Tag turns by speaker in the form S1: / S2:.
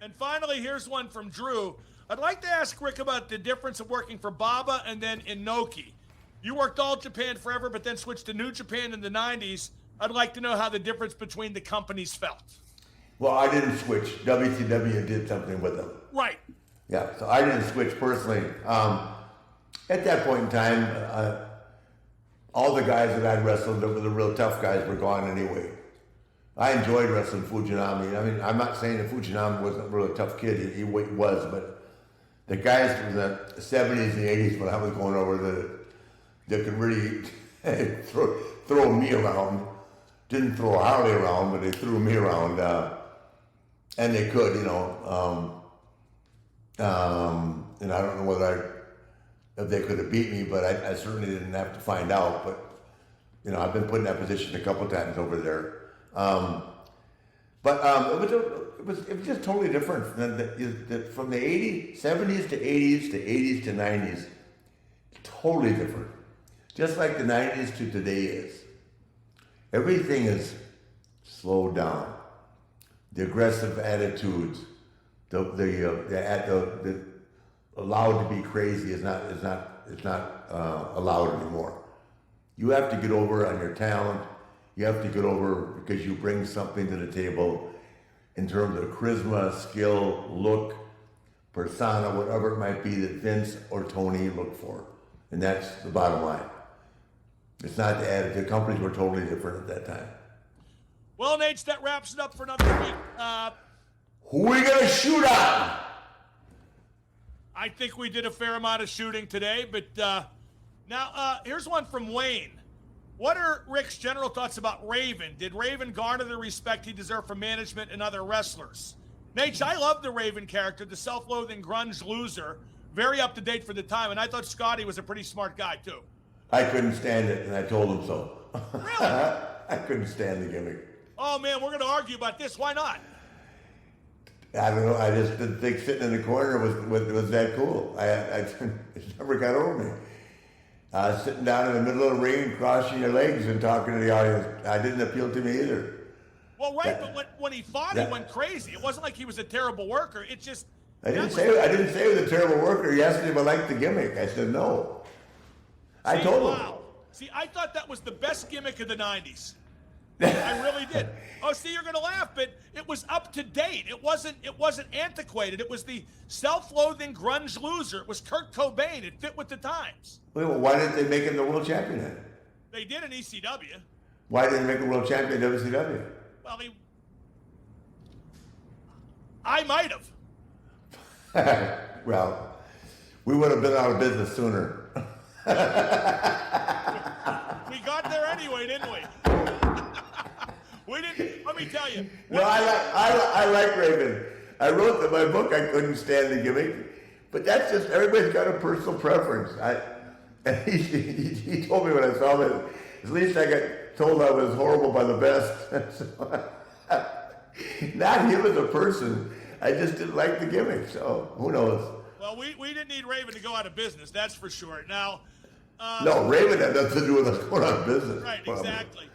S1: And finally, here's one from Drew. I'd like to ask Rick about the difference of working for Baba and then Inoki. You worked All Japan forever, but then switched to New Japan in the 90s. I'd like to know how the difference between the companies felt.
S2: Well, I didn't switch. WCW did something with them.
S1: Right.
S2: Yeah, so I didn't switch personally. At that point in time, all the guys that I'd wrestled that were the real tough guys were gone anyway. I enjoyed wrestling Fujinami. I mean, I'm not saying that Fujinami wasn't a really tough kid. He was, but the guys from the 70s and 80s when I was going over that could really throw me around. Didn't throw Harley around, but they threw me around. And they could, and I don't know if they could have beat me, but I certainly didn't have to find out. But, I've been put in that position a couple times over there. It was just totally different from the 80s, 70s to 80s to 80s to 90s. Totally different. Just like the 90s to today is. Everything is slowed down. The aggressive attitudes, the allowed to be crazy is not allowed anymore. You have to get over on your talent. You have to get over because you bring something to the table in terms of charisma, skill, look, persona, whatever it might be that Vince or Tony look for. And that's the bottom line. It's not the attitude. Companies were totally different at that time.
S1: Well, Nate, that wraps it up for another week.
S2: Who are we going to shoot on?
S1: I think we did a fair amount of shooting today, but now here's one from Wayne. What are Rick's general thoughts about Raven? Did Raven garner the respect he deserved from management and other wrestlers? Nate, I love the Raven character, the self-loathing grunge loser, very up-to-date for the time, and I thought Scotty was a pretty smart guy, too.
S2: I couldn't stand it, and I told him so.
S1: Really?
S2: I couldn't stand the gimmick.
S1: Oh, man, we're going to argue about this. Why not?
S2: I don't know. I just didn't think sitting in the corner was that cool. It never got over me. Sitting down in the middle of the ring, crossing your legs and talking to the audience, didn't appeal to me either.
S1: Well, right, but when he fought, he went crazy. It wasn't like he was a terrible worker. It just...
S2: I didn't say he was a terrible worker. He asked me if I liked the gimmick. I said no. I told him.
S1: See, I thought that was the best gimmick of the 90s. I really did. Oh, see, you're going to laugh, but it was up to date. It wasn't antiquated. It was the self-loathing grunge loser. It was Kurt Cobain. It fit with the times.
S2: Wait, well, why didn't they make him the world champion then?
S1: They did in ECW.
S2: Why didn't they make him world champion in WCW?
S1: Well, I might have.
S2: Well, we would have been out of business sooner.
S1: We got there anyway, didn't we? We didn't. Let me tell you.
S2: No, I like Raven. I wrote in my book I couldn't stand the gimmick, but that's just everybody's got a personal preference. And he told me when I saw him, at least I got told I was horrible by the best. Not him as a person. I just didn't like the gimmick. So who knows?
S1: Well, we didn't need Raven to go out of business. That's for sure. Now.
S2: No, Raven had nothing to do with us going out of business.
S1: Right, exactly.